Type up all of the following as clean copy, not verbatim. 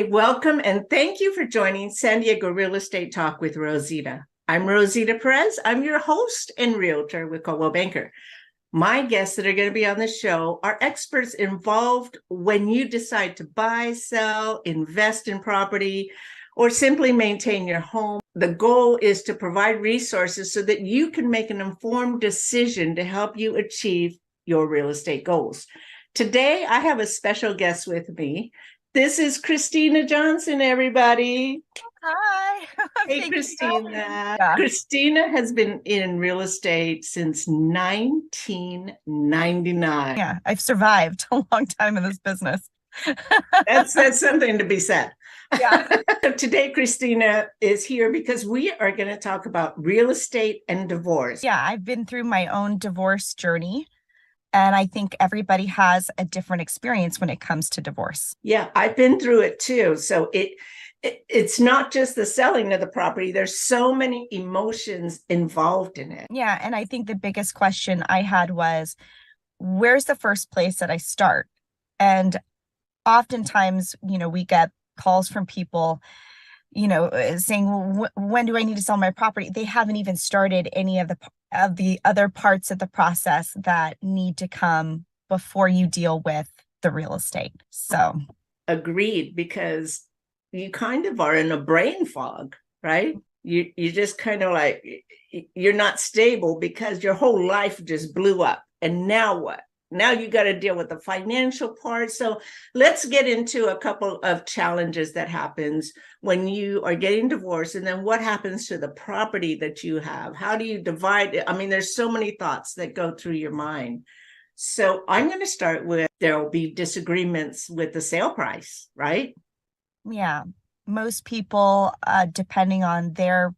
Welcome and thank you for joining San Diego Real Estate Talk with Rosita. I'm Rosita Perez. I'm your host and realtor with Coldwell Banker. My guests that are going to be on the show are experts involved when you decide to buy, sell, invest in property, or simply maintain your home. The goal is to provide resources so that you can make an informed decision to help you achieve your real estate goals. Today, I have a special guest with me. This is Christina Johnson, everybody. Hi. Hey, Christina. Christina has been in real estate since 1999. Yeah, I've survived a long time in this business. That's something to be said. Yeah. Today, Christina is here because we are going to talk about real estate and divorce. Yeah, I've been through my own divorce journey. And I think everybody has a different experience when it comes to divorce. Yeah, I've been through it too. So it's not just the selling of the property. There's so many emotions involved in it. Yeah, and I think the biggest question I had was, where's the first place that I start? And oftentimes, we get calls from people, saying, well, when do I need to sell my property? They haven't even started any of the other parts of the process that need to come before you deal with the real estate. So agreed, because you kind of are in a brain fog, right? You just kind of like, you're not stable because your whole life just blew up. And now what? Now you got to deal with the financial part. So let's get into a couple of challenges that happens when you are getting divorced, and then what happens to the property that you have. How do you divide it? I mean, there's so many thoughts that go through your mind. So I'm going to start with, there will be disagreements with the sale price, right? Yeah, most people, depending on their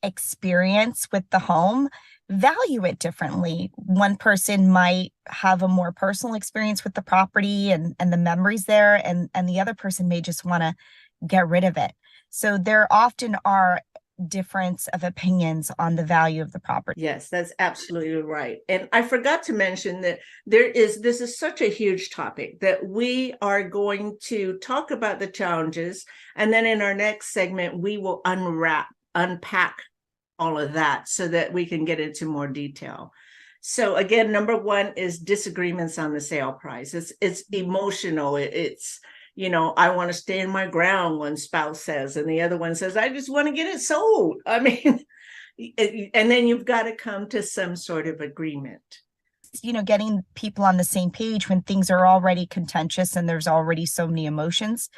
experience with the home, value it differently. One person might have a more personal experience with the property and the memories there, and the other person may just want to get rid of it. So there often are difference of opinions on the value of the property. Yes, that's absolutely right. And I forgot to mention that this is such a huge topic that we are going to talk about the challenges. And then in our next segment, we will unpack all of that so that we can get into more detail. So again, number one is disagreements on the sale price. It's emotional. It's, I want to stand my ground, one spouse says, and the other one says, I just want to get it sold. I mean, and then you've got to come to some sort of agreement. Getting people on the same page when things are already contentious and there's already so many emotions.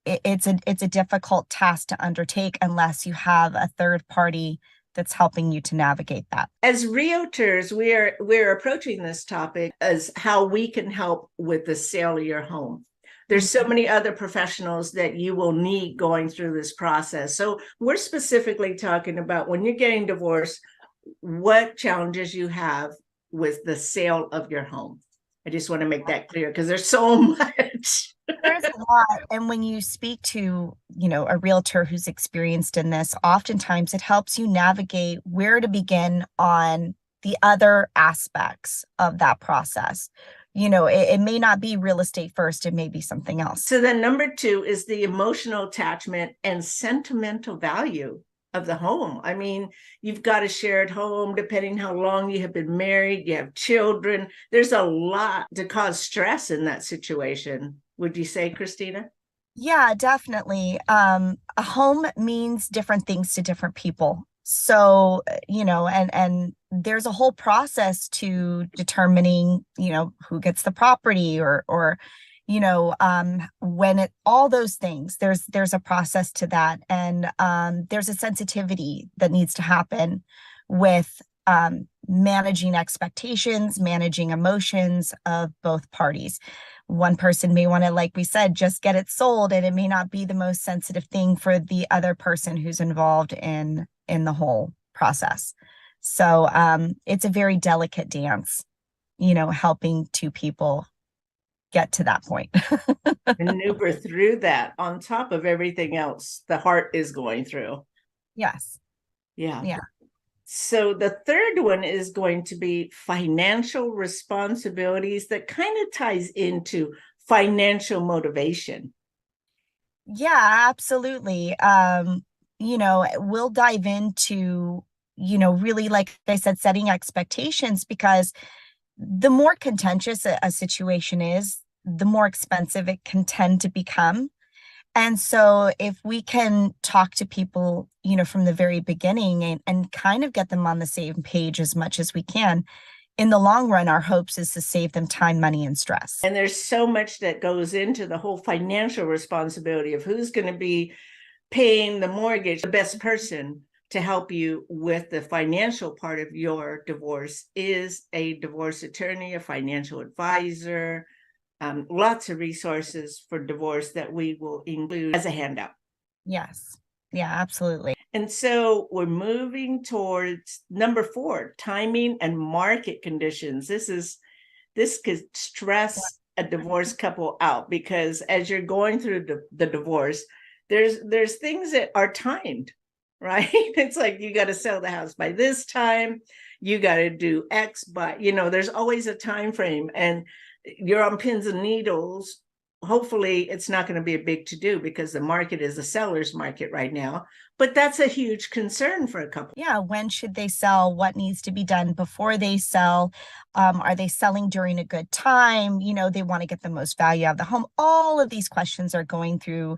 It's a difficult task to undertake unless you have a third party that's helping you to navigate that. As realtors, we're approaching this topic as how we can help with the sale of your home. There's so many other professionals that you will need going through this process. So we're specifically talking about when you're getting divorced, what challenges you have with the sale of your home. I just want to make that clear because there's so much. There's a lot. And when you speak to, a realtor who's experienced in this, oftentimes it helps you navigate where to begin on the other aspects of that process. It may not be real estate first, it may be something else. So then number two is the emotional attachment and sentimental value of the home. I mean, you've got a shared home, depending how long you have been married, you have children. There's a lot to cause stress in that situation. Would you say, Christina? Yeah, definitely. A home means different things to different people. So, and there's a whole process to determining, who gets the property or when all those things, there's a process to that. And there's a sensitivity that needs to happen with managing expectations, managing emotions of both parties. One person may want to, like we said, just get it sold, and it may not be the most sensitive thing for the other person who's involved in the whole process. So it's a very delicate dance, helping two people get to that point. Maneuver through that on top of everything else the heart is going through. Yes. Yeah. So the third one is going to be financial responsibilities that kind of ties into financial motivation. Yeah, absolutely. We'll dive into, really, like I said, setting expectations, because the more contentious a situation is, the more expensive it can tend to become. And so if we can talk to people, from the very beginning, and kind of get them on the same page as much as we can, in the long run, our hopes is to save them time, money, and stress. And there's so much that goes into the whole financial responsibility of who's going to be paying the mortgage. The best person to help you with the financial part of your divorce is a divorce attorney, a financial advisor, lots of resources for divorce that we will include as a handout. Yes. Yeah, absolutely. And so we're moving towards number 4, timing and market conditions. This could stress a divorced couple out, because as you're going through the divorce, there's things that are timed, right? It's like you got to sell the house by this time, you got to do X, but there's always a time frame, and you're on pins and needles. Hopefully it's not going to be a big to do, because the market is a seller's market right now, but that's a huge concern for a couple. Yeah, when should they sell? What needs to be done before they sell? Are they selling during a good time? They want to get the most value out of the home. All of these questions are going through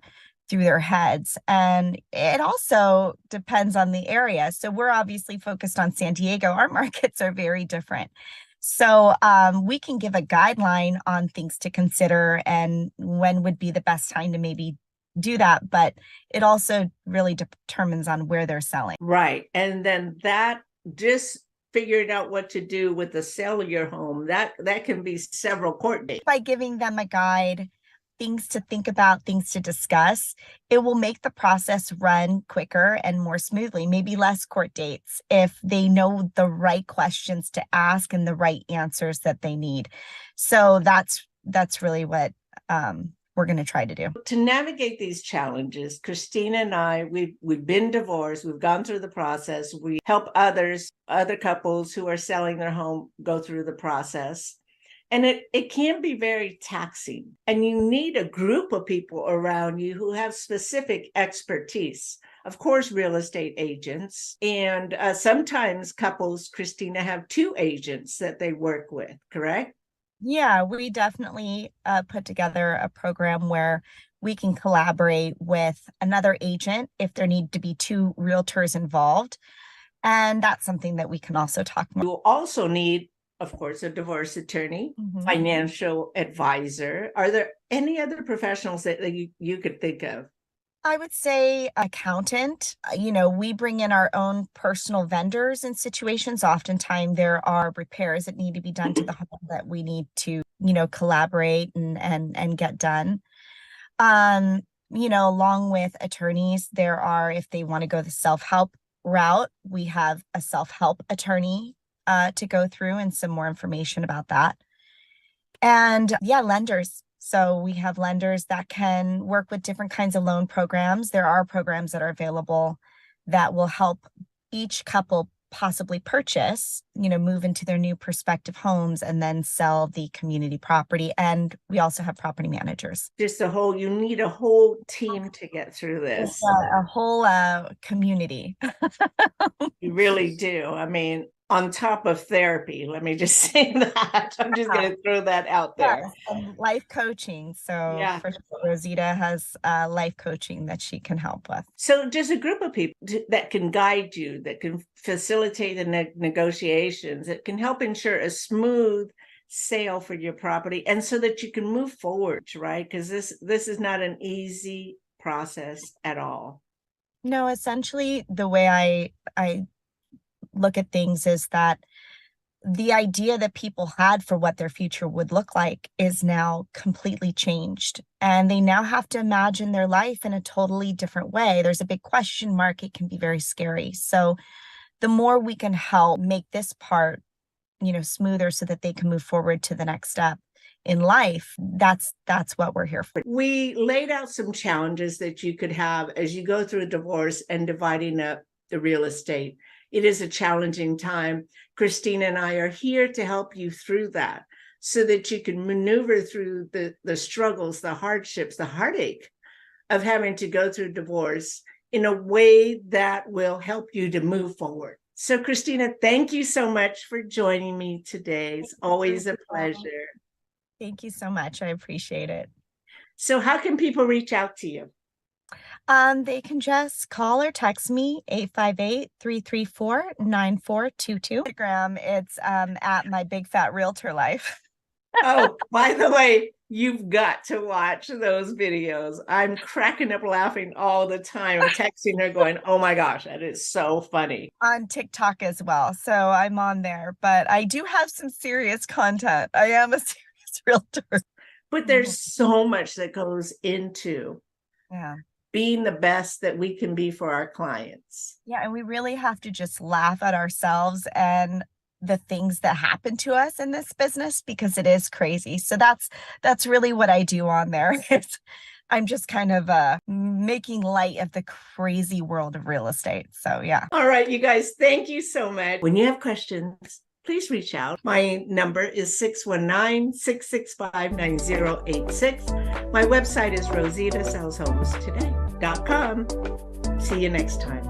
their heads. And it also depends on the area. So we're obviously focused on San Diego. Our markets are very different. So we can give a guideline on things to consider and when would be the best time to maybe do that, but it also really determines on where they're selling. Right. And then that, just figuring out what to do with the sale of your home, that can be several court dates. By giving them a guide, things to think about, things to discuss, it will make the process run quicker and more smoothly. Maybe less court dates if they know the right questions to ask and the right answers that they need. So that's really what we're going to try to do. To navigate these challenges, Christina and I, we've been divorced, we've gone through the process, we help other couples who are selling their home go through the process. And it can be very taxing. And you need a group of people around you who have specific expertise. Of course, real estate agents. And sometimes couples, Christina, have 2 agents that they work with, correct? Yeah, we definitely put together a program where we can collaborate with another agent if there need to be 2 realtors involved. And that's something that we can also talk more. You also need, of course, a divorce attorney, financial advisor. Are there any other professionals that you could think of? I would say accountant. We bring in our own personal vendors in situations. Oftentimes there are repairs that need to be done to the home that we need to, collaborate and get done. Along with attorneys, there are, if they want to go the self-help route, we have a self-help attorney to go through and some more information about that. And yeah, lenders. So we have lenders that can work with different kinds of loan programs. There are programs that are available that will help each couple possibly purchase, move into their new prospective homes and then sell the community property. And we also have property managers. You need a whole team to get through this. It's a whole community. You really do. I mean, on top of therapy, let me just say that. I'm just going to throw that out there. Yes, and life coaching. So Yeah. for sure, Rosita has life coaching that she can help with. So just a group of people that can guide you, that can facilitate the negotiations, that can help ensure a smooth sale for your property, and so that you can move forward, right? Because this is not an easy process at all. No, essentially the way I look at things is that the idea that people had for what their future would look like is now completely changed. And they now have to imagine their life in a totally different way. There's a big question mark. It can be very scary. So the more we can help make this part, smoother so that they can move forward to the next step in life, that's what we're here for. We laid out some challenges that you could have as you go through a divorce and dividing up the real estate. It is a challenging time. Christina and I are here to help you through that so that you can maneuver through the struggles, the hardships, the heartache of having to go through divorce in a way that will help you to move forward. So, Christina, thank you so much for joining me today. It's always a pleasure. Thank you so much. I appreciate it. So how can people reach out to you? They can just call or text me 858-334-9422. Instagram, it's at my big fat realtor life. Oh, by the way, you've got to watch those videos. I'm cracking up laughing all the time. I'm texting her going, oh my gosh, that is so funny. On TikTok as well. So I'm on there, but I do have some serious content. I am a serious realtor. But there's so much that goes into being the best that we can be for our clients. Yeah, and we really have to just laugh at ourselves and the things that happen to us in this business, because it is crazy. So that's really what I do on there. I'm just kind of making light of the crazy world of real estate. So yeah. All right, you guys, thank you so much. When you have questions, please reach out. My number is 619-665-9086. My website is rositasells.com. See you next time.